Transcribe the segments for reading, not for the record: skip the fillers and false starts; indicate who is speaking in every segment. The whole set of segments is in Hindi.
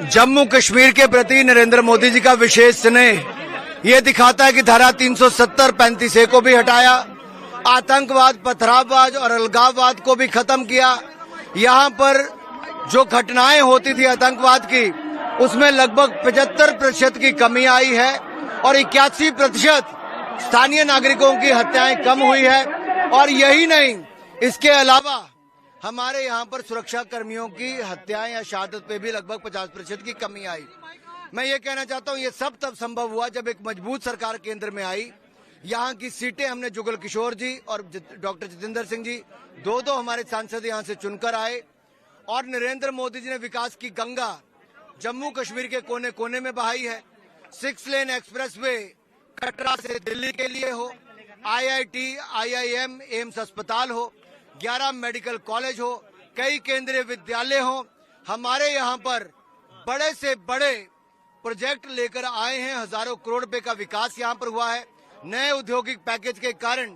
Speaker 1: जम्मू कश्मीर के प्रति नरेंद्र मोदी जी का विशेष स्नेह ये दिखाता है कि धारा 370 35A को भी हटाया, आतंकवाद, पथराववाद और अलगाववाद को भी खत्म किया। यहाँ पर जो घटनाएं होती थी आतंकवाद की, उसमें लगभग 75% की कमी आई है और 81% स्थानीय नागरिकों की हत्याएं कम हुई है। और यही नहीं, इसके अलावा हमारे यहाँ पर सुरक्षा कर्मियों की हत्याएं या शहादत पे भी लगभग 50% की कमी आई। मैं ये कहना चाहता हूँ, ये सब तब संभव हुआ जब एक मजबूत सरकार केंद्र में आई। यहाँ की सीटें हमने जुगल किशोर जी और डॉक्टर जितेंद्र सिंह जी दो हमारे सांसद यहाँ से चुनकर आए और नरेंद्र मोदी जी ने विकास की गंगा जम्मू कश्मीर के कोने कोने में बहाई है। 6 लेन एक्सप्रेस वे कटरा से दिल्ली के लिए हो, IIT, IIM, एम्स अस्पताल हो, 11 मेडिकल कॉलेज हो, कई केंद्रीय विद्यालय हो, हमारे यहाँ पर बड़े से बड़े प्रोजेक्ट लेकर आए हैं। हजारों करोड़ रुपए का विकास यहाँ पर हुआ है। नए औद्योगिक पैकेज के कारण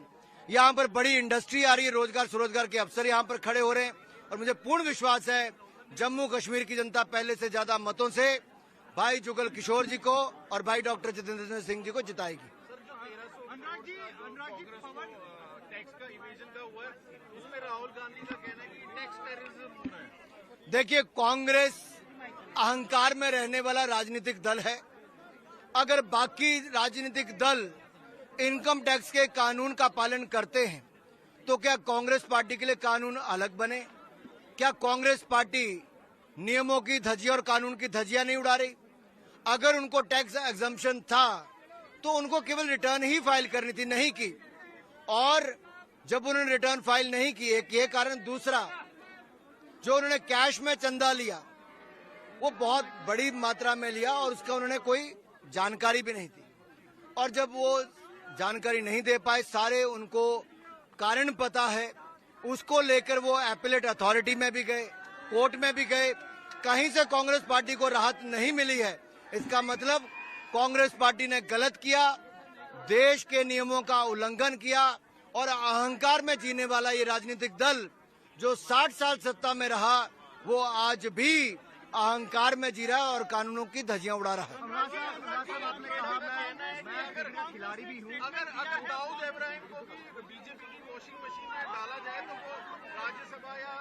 Speaker 1: यहाँ पर बड़ी इंडस्ट्री आ रही है, रोजगार स्वरोजगार के अवसर यहाँ पर खड़े हो रहे हैं और मुझे पूर्ण विश्वास है जम्मू कश्मीर की जनता पहले से ज्यादा मतों से भाई जुगल किशोर जी को और भाई डॉक्टर जितेंद्र सिंह जी को जिताएगी। देखिए, कांग्रेस अहंकार में रहने वाला राजनीतिक दल है। अगर बाकी राजनीतिक दल इनकम टैक्स के कानून का पालन करते हैं तो क्या कांग्रेस पार्टी के लिए कानून अलग बने? क्या कांग्रेस पार्टी नियमों की धज्जियां और कानून की धज्जियां नहीं उड़ा रही? अगर उनको टैक्स एग्जम्पशन था तो उनको केवल रिटर्न ही फाइल करनी थी, नहीं की। और जब उन्होंने रिटर्न फाइल नहीं की, एक ये कारण, दूसरा जो उन्होंने कैश में चंदा लिया वो बहुत बड़ी मात्रा में लिया और उसका उन्होंने कोई जानकारी भी नहीं थी। और जब वो जानकारी नहीं दे पाए, सारे उनको कारण पता है, उसको लेकर वो एपेलेट अथॉरिटी में भी गए, कोर्ट में भी गए, कहीं से कांग्रेस पार्टी को राहत नहीं मिली है। इसका मतलब कांग्रेस पार्टी ने गलत किया, देश के नियमों का उल्लंघन किया और अहंकार में जीने वाला ये राजनीतिक दल जो 60 साल सत्ता में रहा, वो आज भी अहंकार में जी रहा है और कानूनों की धज्जियां उड़ा रहा है।
Speaker 2: खिलाड़ी भी हूँ, अगर दाऊद इब्राहिम को बीजेपी की वॉशिंग मशीन में डाला जाए तो वो राज्यसभा या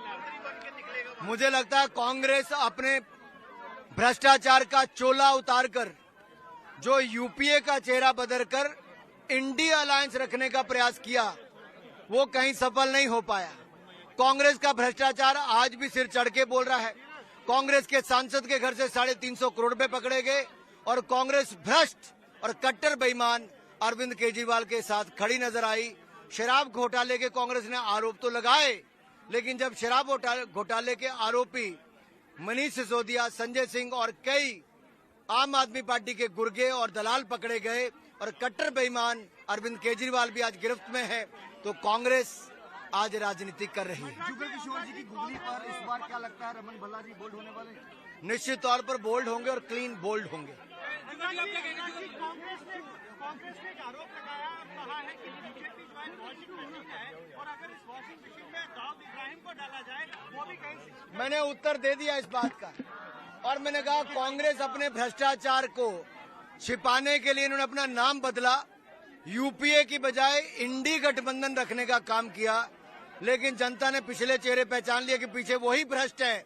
Speaker 2: मंत्री बन के निकलेगा।
Speaker 1: मुझे लगता है कांग्रेस अपने भ्रष्टाचार का चोला उतारकर जो यूपीए का चेहरा बदलकर इंडिया अलायंस रखने का प्रयास किया, वो कहीं सफल नहीं हो पाया। कांग्रेस का भ्रष्टाचार आज भी सिर चढ़ के बोल रहा है। कांग्रेस के सांसद के घर से 350 करोड़ रुपए पकड़े गए और कांग्रेस भ्रष्ट और कट्टर बेईमान अरविंद केजरीवाल के साथ खड़ी नजर आई। शराब घोटाले के कांग्रेस ने आरोप तो लगाए, लेकिन जब शराब घोटाले के आरोपी मनीष सिसोदिया, संजय सिंह और कई आम आदमी पार्टी के गुर्गे और दलाल पकड़े गए और कट्टर बेईमान अरविंद केजरीवाल भी आज गिरफ्त में है, तो कांग्रेस आज राजनीति कर रही है।
Speaker 2: जुगल किशोर जी की गुगली पर इस बार क्या लगता है, रमन भल्ला जी बोल्ड होने वाले?
Speaker 1: निश्चित तौर पर बोल्ड होंगे और क्लीन बोल्ड होंगे।
Speaker 2: कांग्रेस ने एक आरोप लगाया, कहा है कि बीजेपी जो है वॉशिंग मशीन है और अगर इस वॉशिंग मशीन में दाऊद इब्राहिम को डाला जाए वो भी कहीं।
Speaker 1: मैंने उत्तर दे दिया इस बात का और मैंने कहा कांग्रेस अपने भ्रष्टाचार को छिपाने के लिए इन्होंने अपना नाम बदला, यूपीए की बजाय इंडी गठबंधन रखने का काम किया, लेकिन जनता ने पिछले चेहरे पहचान लिया कि पीछे वही भ्रष्ट है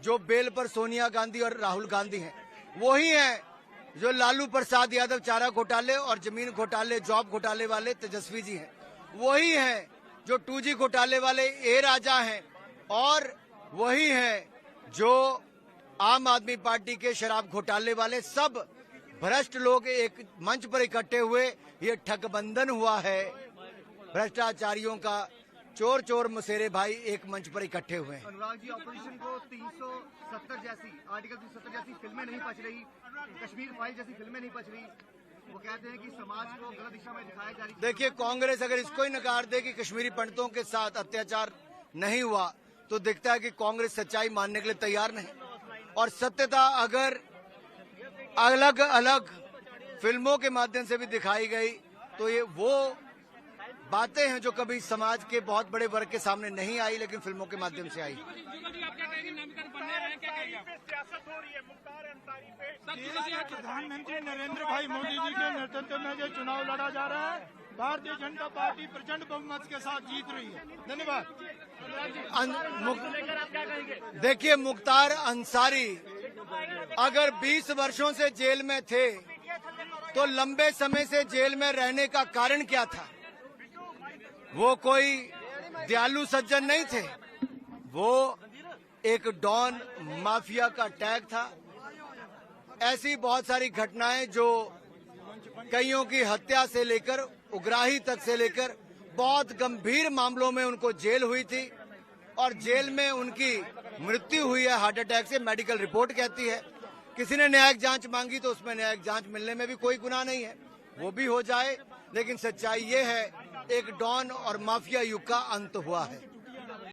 Speaker 1: जो बेल पर सोनिया गांधी और राहुल गांधी हैं, वही हैं जो लालू प्रसाद यादव चारा घोटाले और जमीन घोटाले, जॉब घोटाले वाले तेजस्वी जी हैं, वही हैं जो 2G घोटाले वाले ए राजा हैं और वही हैं जो आम आदमी पार्टी के शराब घोटाले वाले। सब भ्रष्ट लोग एक मंच पर इकट्ठे हुए, ये ठगबंधन हुआ है भ्रष्टाचारियों का। चोर चोर मसेरे भाई एक मंच पर इकट्ठे हुए हैं।
Speaker 2: अनुराग जी, ऑपोजिशन को 370 जैसी, आर्टिकल 370 जैसी फिल्में नहीं पच रही, कश्मीर फाइल जैसी फिल्में नहीं पच रही, वो कहते हैं कि समाज को गलत दिशा में दिखाया जा रही है।
Speaker 1: देखिए, कांग्रेस अगर इसको ही नकार दे कि कश्मीरी पंडितों के साथ अत्याचार नहीं हुआ, तो दिखता है कि कांग्रेस सच्चाई मानने के लिए तैयार नहीं। और सत्यता अगर अलग अलग फिल्मों के माध्यम से भी दिखाई गई तो ये वो बातें हैं जो कभी समाज के बहुत बड़े वर्ग के सामने नहीं आई, लेकिन फिल्मों के माध्यम से आई।
Speaker 3: प्रधानमंत्री नरेंद्र भाई मोदी जी के नेतृत्व में जो चुनाव लड़ा जा रहा है, भारतीय जनता पार्टी प्रचंड बहुमत के साथ जीत रही है। धन्यवाद।
Speaker 1: देखिए, मुख्तार अंसारी अगर 20 वर्षों से जेल में थे तो लंबे समय से जेल में रहने का कारण क्या था? वो कोई दयालु सज्जन नहीं थे, वो एक डॉन माफिया का टैग था। ऐसी बहुत सारी घटनाएं जो कईयों की हत्या से लेकर उग्राही तक से लेकर बहुत गंभीर मामलों में उनको जेल हुई थी और जेल में उनकी मृत्यु हुई है हार्ट अटैक से, मेडिकल रिपोर्ट कहती है। किसी ने न्यायिक जांच मांगी तो उसमें न्यायिक जांच मिलने में भी कोई गुनाह नहीं है, वो भी हो जाए, लेकिन सच्चाई ये है एक डॉन और माफिया युग का अंत हुआ है।